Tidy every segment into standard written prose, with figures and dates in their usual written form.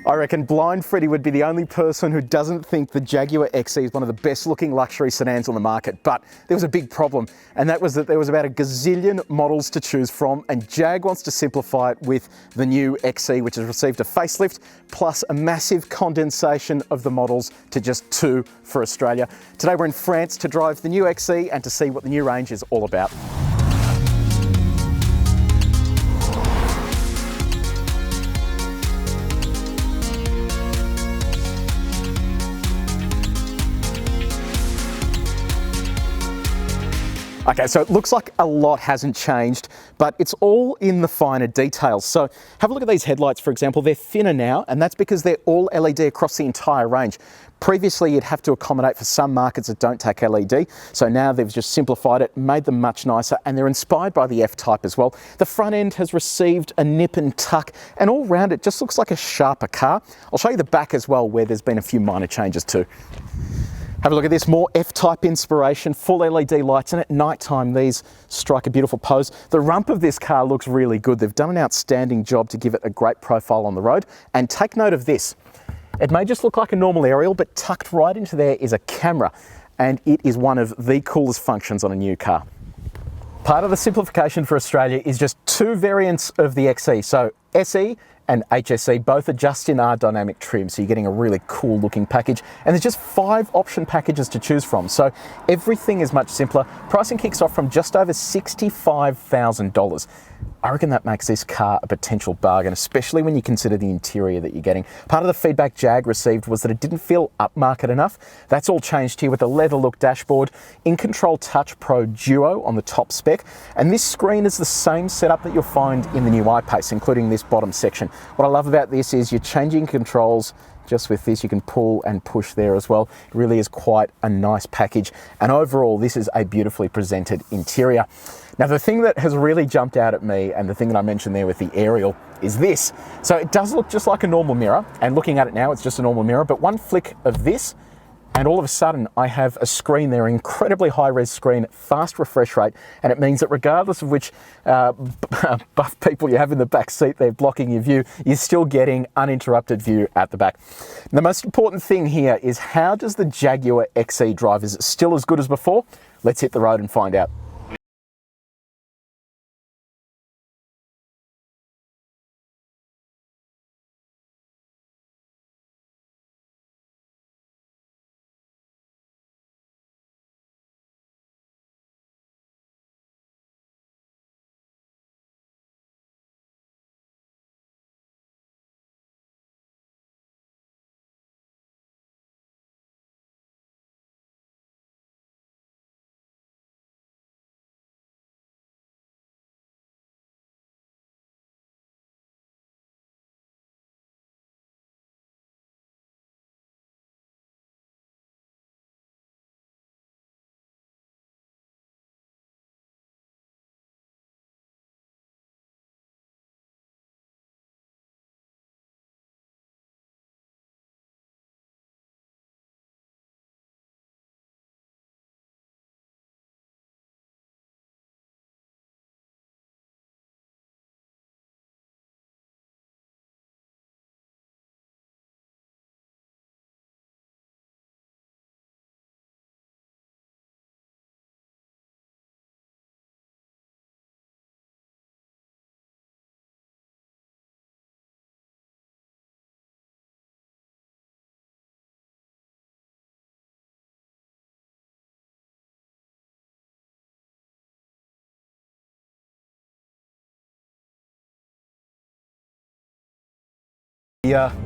I reckon Blind Freddy would be the only person who doesn't think the Jaguar XE is one of the best looking luxury sedans on the market. But there was a big problem, and that was that there was about a gazillion models to choose from, and Jag wants to simplify it with the new XE, which has received a facelift, plus a massive condensation of the models to just 2 for Australia. Today we're in France to drive the new XE and to see what the new range is all about. Okay, so it looks like a lot hasn't changed, but it's all in the finer details. So have a look at these headlights, for example. They're thinner now, and that's because they're all LED across the entire range. Previously, you'd have to accommodate for some markets that don't take LED. So now they've just simplified it, made them much nicer, and they're inspired by the F-Type as well. The front end has received a nip and tuck, and all round it just looks like a sharper car. I'll show you the back as well, where there's been a few minor changes too. Have a look at this, more F-Type inspiration, full LED lights, and at night time these strike a beautiful pose. The rump of this car looks really good. They've done an outstanding job to give it a great profile on the road. And take note of this. It may just look like a normal aerial, but tucked right into there is a camera, and it is one of the coolest functions on a new car. Part of the simplification for Australia is just 2 variants of the XE. So SE and HSE both adjust in our dynamic trim, so you're getting a really cool looking package. And there's just 5 option packages to choose from, so everything is much simpler. Pricing kicks off from just over $65,000. I reckon that makes this car a potential bargain, especially when you consider the interior that you're getting. Part of the feedback Jag received was that it didn't feel upmarket enough. That's all changed here with a leather look dashboard, In-Control Touch Pro Duo on the top spec, and this screen is the same setup that you'll find in the new I-Pace, including this bottom section. What I love about this is you're changing controls just with this. You can pull and push there as well. It really is quite a nice package, and overall this is a beautifully presented interior. Now, the thing that has really jumped out at me, and the thing that I mentioned there with the aerial, is this. So it does look just like a normal mirror, and looking at it now, it's just a normal mirror, but one flick of this, and all of a sudden I have a screen there, incredibly high-res screen, fast refresh rate, and it means that regardless of which buff people you have in the back seat there blocking your view, you're still getting uninterrupted view at the back. The most important thing here is, how does the Jaguar XE drive? Is it still as good as before? Let's hit the road and find out.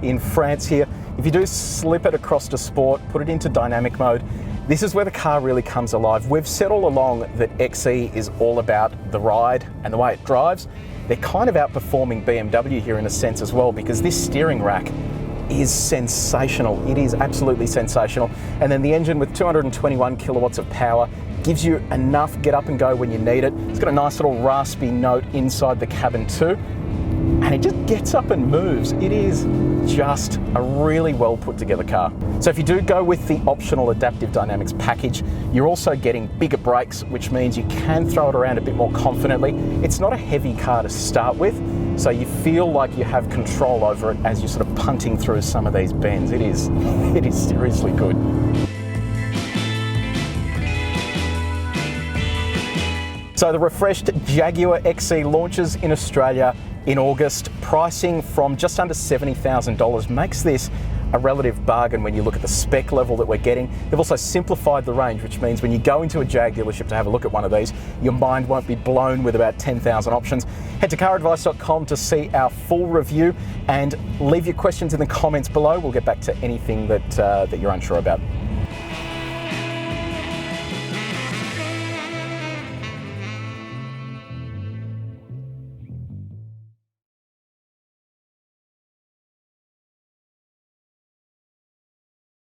In France here, if you do slip it across to sport, put it into dynamic mode, this is where the car really comes alive. We've said all along that XE is all about the ride and the way it drives. They're kind of outperforming BMW here in a sense as well, because this steering rack is sensational. It is absolutely sensational. And then the engine with 221 kilowatts of power gives you enough get up and go when you need it. It's got a nice little raspy note inside the cabin too. and it just gets up and moves. It is just a really well put together car. So if you do go with the optional adaptive dynamics package, you're also getting bigger brakes, which means you can throw it around a bit more confidently. It's not a heavy car to start with, so you feel like you have control over it as you're sort of punting through some of these bends. It is seriously good. So the refreshed Jaguar XE launches in Australia in August. Pricing from just under $70,000 makes this a relative bargain when you look at the spec level that we're getting. They've also simplified the range, which means when you go into a Jag dealership to have a look at one of these, your mind won't be blown with about 10,000 options. Head to caradvice.com to see our full review and leave your questions in the comments below. We'll get back to anything that you're unsure about.